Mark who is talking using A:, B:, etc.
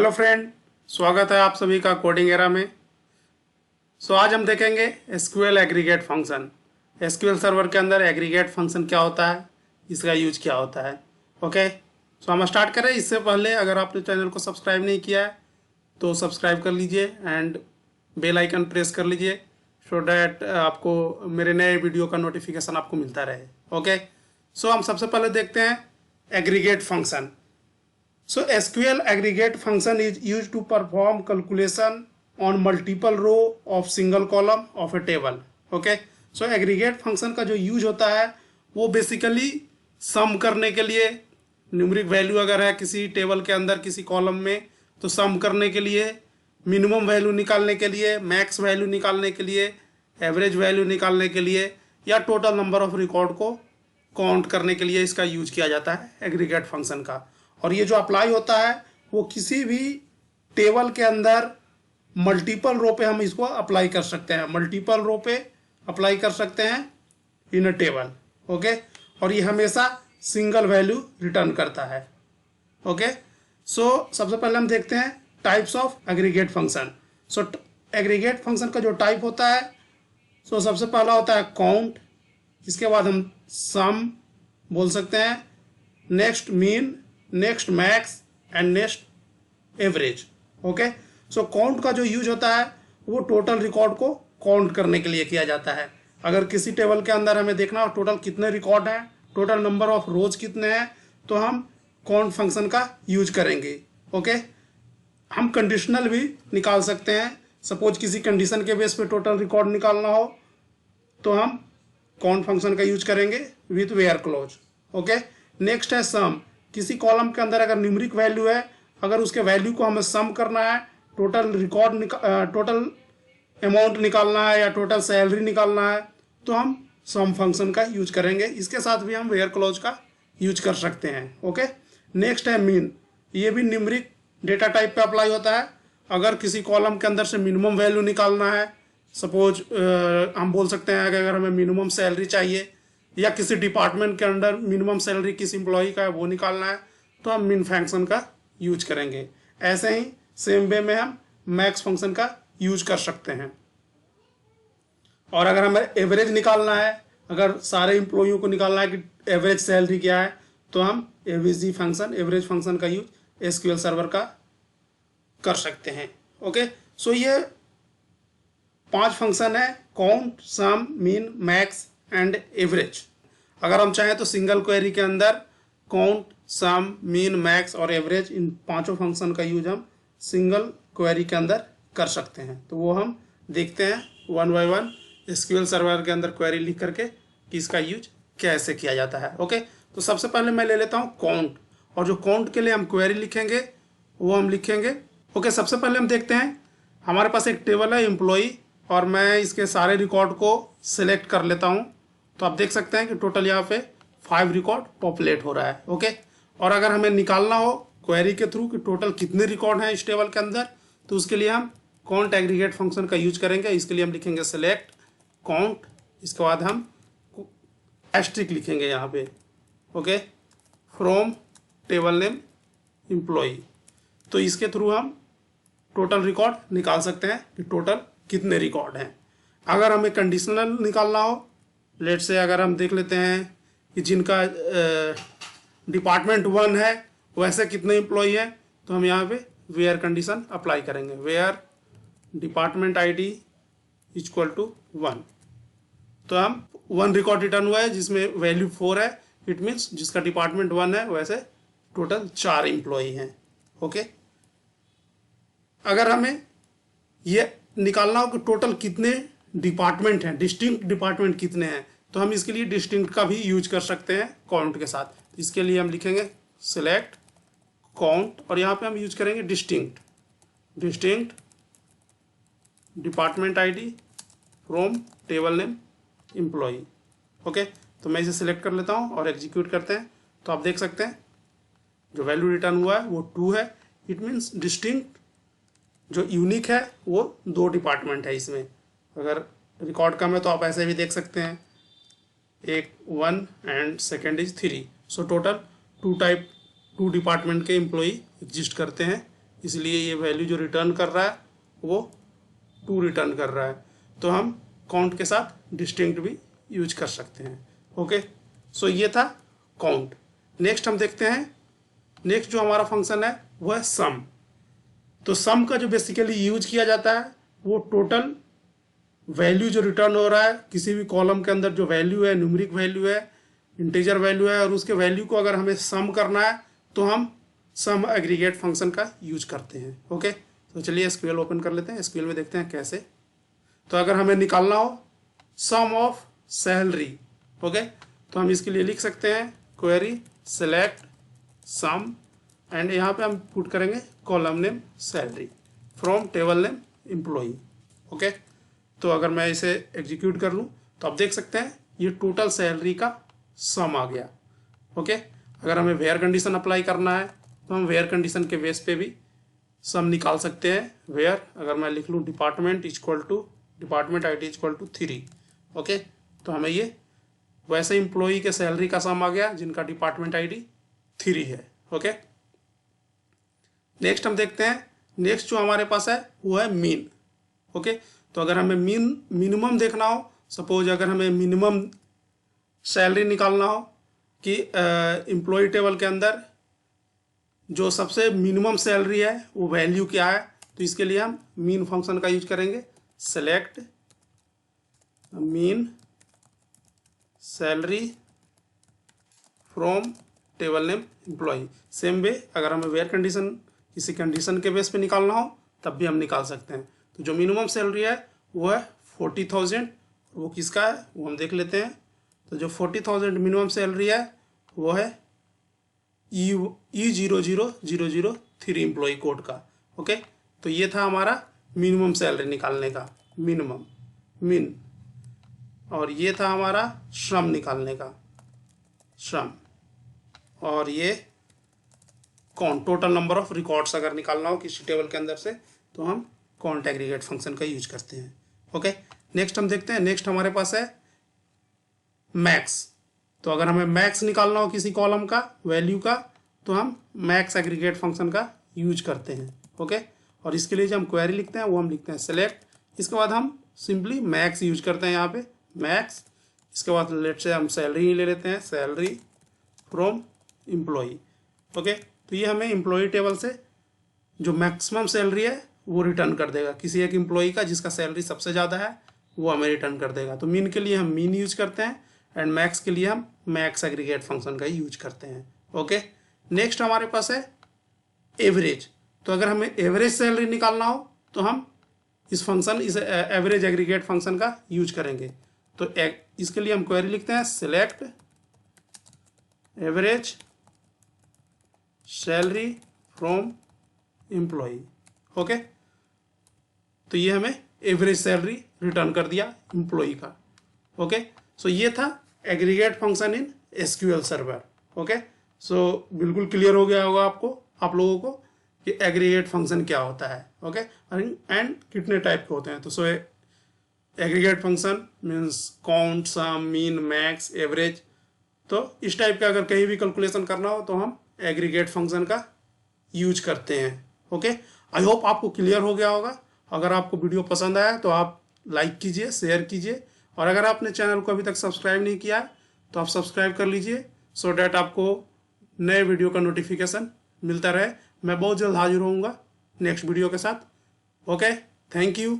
A: Hello friend, स्वागत है आप सभी का कोडिंग एरा में। आज हम देखेंगे SQL aggregate function. SQL server के अंदर एग्रीगेट फंक्शन क्या होता है, इसका यूज क्या होता है। ओके, हम स्टार्ट करें। इससे पहले अगर आपने चैनल को सब्सक्राइब नहीं किया है तो सब्सक्राइब कर लीजिए एंड बेल आइकन प्रेस कर लीजिए सो डैट आपको मेरे नए वीडियो का नोटिफिकेशन आपको मिलता रहे। ओके, हम सबसे पहले देखते हैं aggregate function. So SQL aggregate function is used to perform calculation on multiple row of single column of a table. Okay, so aggregate function का जो यूज होता है वो बेसिकली सम करने के लिए, न्यूमरिक वैल्यू अगर है किसी टेबल के अंदर किसी कॉलम में तो सम करने के लिए, मिनिमम वैल्यू निकालने के लिए, मैक्स वैल्यू निकालने के लिए, एवरेज वैल्यू निकालने के लिए या टोटल नंबर ऑफ रिकॉर्ड को काउंट करने के लिए इसका यूज किया जाता है एग्रीगेट फंक्शन का। और ये जो अप्लाई होता है वो किसी भी टेबल के अंदर मल्टीपल रो पे हम इसको अप्लाई कर सकते हैं, मल्टीपल रो पे अप्लाई कर सकते हैं इन अ टेबल। ओके, और ये हमेशा सिंगल वैल्यू रिटर्न करता है। ओके, सबसे पहले हम देखते हैं types of aggregate function. Aggregate function का जो टाइप होता है सबसे पहला होता है काउंट, इसके बाद हम सम बोल सकते हैं, next mean, next max and next average. Okay, count का जो यूज होता है वो टोटल रिकॉर्ड को काउंट करने के लिए किया जाता है। अगर किसी टेबल के अंदर हमें देखना हो टोटल कितने रिकॉर्ड हैं, टोटल नंबर ऑफ रोज कितने हैं, तो हम काउंट फंक्शन का यूज करेंगे। ओके, हम कंडीशनल भी निकाल सकते हैं। सपोज किसी कंडीशन के बेस पे टोटल रिकॉर्ड निकालना हो तो हम काउंट फंक्शन का यूज करेंगे with where clause. Okay, next है सम। किसी कॉलम के अंदर अगर न्यूमरिक वैल्यू है, अगर उसके वैल्यू को हमें सम करना है, टोटल रिकॉर्ड टोटल अमाउंट निकालना है या टोटल सैलरी निकालना है तो हम सम फंक्शन का यूज करेंगे। इसके साथ भी हम वेयर क्लोज का यूज कर सकते हैं। ओके, नेक्स्ट है मीन। ये भी न्यूमरिक डेटा टाइप पे अप्लाई होता है। अगर किसी कॉलम के अंदर से मिनिमम वैल्यू निकालना है, सपोज हम बोल सकते हैं अगर हमें मिनिमम सैलरी चाहिए या किसी डिपार्टमेंट के अंदर मिनिमम सैलरी किसी एम्प्लॉय का है वो निकालना है तो हम मिन फंक्शन का यूज करेंगे। ऐसे ही सेम वे में हम मैक्स फंक्शन का यूज कर सकते हैं। और अगर हमें एवरेज निकालना है, अगर सारे एम्प्लॉयों को निकालना है कि एवरेज सैलरी क्या है, तो हम एवरेज फंक्शन का यूज एसक्यूएल सर्वर का कर सकते हैं। ओके, ये 5 फंक्शन है, count, sum, mean, max and average. अगर हम चाहें तो सिंगल क्वेरी के अंदर काउंट, सम, मीन, मैक्स और एवरेज, इन 5 फंक्शन का यूज हम सिंगल क्वेरी के अंदर कर सकते हैं। तो वो हम देखते हैं one by one SQL server के अंदर क्वेरी लिख करके कि इसका यूज कैसे किया जाता है। ओके, तो सबसे पहले मैं ले लेता हूँ काउंट, और जो काउंट के लिए हम क्वेरी लिखेंगे वो हम लिखेंगे। ओके, सबसे पहले हम देखते हैं हमारे पास एक टेबल है एम्प्लॉई, और मैं इसके सारे रिकॉर्ड को सिलेक्ट कर लेता हूँ। तो आप देख सकते हैं कि टोटल यहाँ पे 5 रिकॉर्ड पॉपुलेट हो रहा है। ओके, और अगर हमें निकालना हो क्वेरी के थ्रू कि टोटल कितने रिकॉर्ड हैं इस टेबल के अंदर, तो उसके लिए हम काउंट एग्रीगेट फंक्शन का यूज करेंगे। इसके लिए हम लिखेंगे सेलेक्ट काउंट, इसके बाद हम एस्ट्रिक लिखेंगे यहाँ पे। Okay, from table name employee. तो इसके थ्रू हम टोटल रिकॉर्ड निकाल सकते हैं कि टोटल कितने रिकॉर्ड हैं। अगर हमें कंडीशनल निकालना हो, लेट से अगर हम देख लेते हैं कि जिनका डिपार्टमेंट 1 है वैसे कितने एम्प्लॉई हैं, तो हम यहाँ पे वेयर कंडीशन अप्लाई करेंगे। Where department ID equal to 1। तो हम 1 रिकॉर्ड रिटर्न हुआ है जिसमें वैल्यू 4 है। इट मीन्स जिसका डिपार्टमेंट 1 है वैसे टोटल 4 एम्प्लॉई हैं। ओके, अगर हमें ये निकालना हो कि टोटल कितने डिपार्टमेंट हैं, डिस्टिंक्ट डिपार्टमेंट कितने हैं, तो हम इसके लिए डिस्टिंक्ट का भी यूज कर सकते हैं काउंट के साथ। इसके लिए हम लिखेंगे सिलेक्ट काउंट, और यहाँ पे हम यूज करेंगे distinct department ID from table name employee. Okay, तो मैं इसे सिलेक्ट कर लेता हूँ और एग्जीक्यूट करते हैं। तो आप देख सकते हैं जो वैल्यू रिटर्न हुआ है वो 2 है। इट मीन्स डिस्टिंक्ट जो यूनिक है वो 2 डिपार्टमेंट है इसमें। अगर रिकॉर्ड कम है तो आप ऐसे भी देख सकते हैं, एक 1 and second is 3। So total 2 department के एम्प्लॉई एग्जिस्ट करते हैं इसलिए ये वैल्यू जो रिटर्न कर रहा है वो 2 रिटर्न कर रहा है। तो हम काउंट के साथ डिस्टिंक्ट भी यूज कर सकते हैं। ओके, सो ये था काउंट। नेक्स्ट हम देखते हैं, नेक्स्ट जो हमारा फंक्शन है वो है सम। तो सम का जो बेसिकली यूज किया जाता है वो टोटल वैल्यू जो रिटर्न हो रहा है किसी भी कॉलम के अंदर, जो वैल्यू है, न्यूमेरिक वैल्यू है, इंटीजर वैल्यू है, और उसके वैल्यू को अगर हमें सम करना है तो हम सम एग्रीगेट फंक्शन का यूज करते हैं। ओके, तो चलिए एसक्यूएल ओपन कर लेते हैं। एसक्यूएल में देखते हैं कैसे। तो अगर हमें निकालना हो सम ऑफ सैलरी, ओके, तो हम इसके लिए लिख सकते हैं क्वेरी सेलेक्ट सम, एंड यहाँ पे हम पुट करेंगे column name salary from table name employee. Okay, तो अगर मैं इसे एग्जीक्यूट कर लूँ तो आप देख सकते हैं ये टोटल सैलरी का सम आ गया। ओके, अगर हमें वेयर कंडीशन अप्लाई करना है तो हम वेयर कंडीशन के बेस पे भी सम निकाल सकते हैं। वेयर अगर मैं लिख लूँ department equal to department ID equal to 3, okay, तो हमें ये वैसे एम्प्लॉई के सैलरी का सम आ गया जिनका डिपार्टमेंट ID 3 है। ओके, नेक्स्ट हम देखते हैं, नेक्स्ट जो हमारे पास है वो है मीन। ओके, तो अगर हमें मिनिमम देखना हो, सपोज अगर हमें मिनिमम सैलरी निकालना हो कि एम्प्लॉय टेबल के अंदर जो सबसे मिनिमम सैलरी है वो वैल्यू क्या है, तो इसके लिए हम मीन फंक्शन का यूज करेंगे। Select mean salary from table name employ. Same way अगर हमें वेयर कंडीशन किसी कंडीशन के बेस पे निकालना हो तब भी हम निकाल सकते हैं। तो जो मिनिमम सैलरी है वो है 40,000, वो किसका है वो हम देख लेते हैं। तो जो 40,000 मिनिमम सैलरी है वो है E00003 एम्प्लॉय कोड का। ओके, तो ये था हमारा मिनिमम सैलरी निकालने का मिनिमम मिन, और ये था हमारा श्रम निकालने का श्रम, और ये count total number of records अगर निकालना हो किसी टेबल के अंदर से तो हम काउंट एग्रीगेट फंक्शन का यूज करते हैं। ओके, नेक्स्ट हम देखते हैं, नेक्स्ट हमारे पास है मैक्स। तो अगर हमें मैक्स निकालना हो किसी कॉलम का वैल्यू का तो हम मैक्स एग्रीगेट फंक्शन का यूज करते हैं। ओके, और इसके लिए जो हम क्वेरी लिखते हैं वो हम लिखते हैं सेलेक्ट, इसके बाद हम सिंपली मैक्स यूज करते हैं यहाँ पे मैक्स, इसके बाद लेट से हम सैलरी ले लेते हैं सैलरी फ्रॉम एम्प्लॉई। ओके, तो ये हमें एम्प्लॉई टेबल से जो मैक्सिमम सैलरी है वो रिटर्न कर देगा, किसी एक एम्प्लॉई का जिसका सैलरी सबसे ज़्यादा है वो हमें रिटर्न कर देगा। तो मीन के लिए हम मीन यूज करते हैं एंड मैक्स के लिए हम मैक्स एग्रीगेट फंक्शन का यूज करते हैं। ओके, नेक्स्ट हमारे पास है एवरेज। तो अगर हमें एवरेज सैलरी निकालना हो तो हम इस एवरेज एग्रीगेट फंक्शन का यूज करेंगे। तो इसके लिए हम क्वेरी लिखते हैं select average salary from employ. Okay, तो ये हमें एवरेज सैलरी रिटर्न कर दिया एम्प्लॉय का। ओके, सो ये था aggregate function in SQL server. Okay, so बिल्कुल क्लियर हो गया होगा आप लोगों को कि एग्रीगेट फंक्शन क्या होता है। ओके, एंड कितने टाइप के होते हैं। तो सो aggregate function means count sum mean max average. तो इस टाइप का अगर कहीं भी कैलकुलेशन करना हो तो हम एग्रीगेट फंक्शन का यूज करते हैं। ओके, आई होप आपको क्लियर हो गया होगा। अगर आपको वीडियो पसंद आया तो आप लाइक कीजिए, शेयर कीजिए, और अगर आपने चैनल को अभी तक सब्सक्राइब नहीं किया है तो आप सब्सक्राइब कर लीजिए सो डैट आपको नए वीडियो का नोटिफिकेशन मिलता रहे। मैं बहुत जल्द हाजिर होऊंगा नेक्स्ट वीडियो के साथ। Okay, thank you.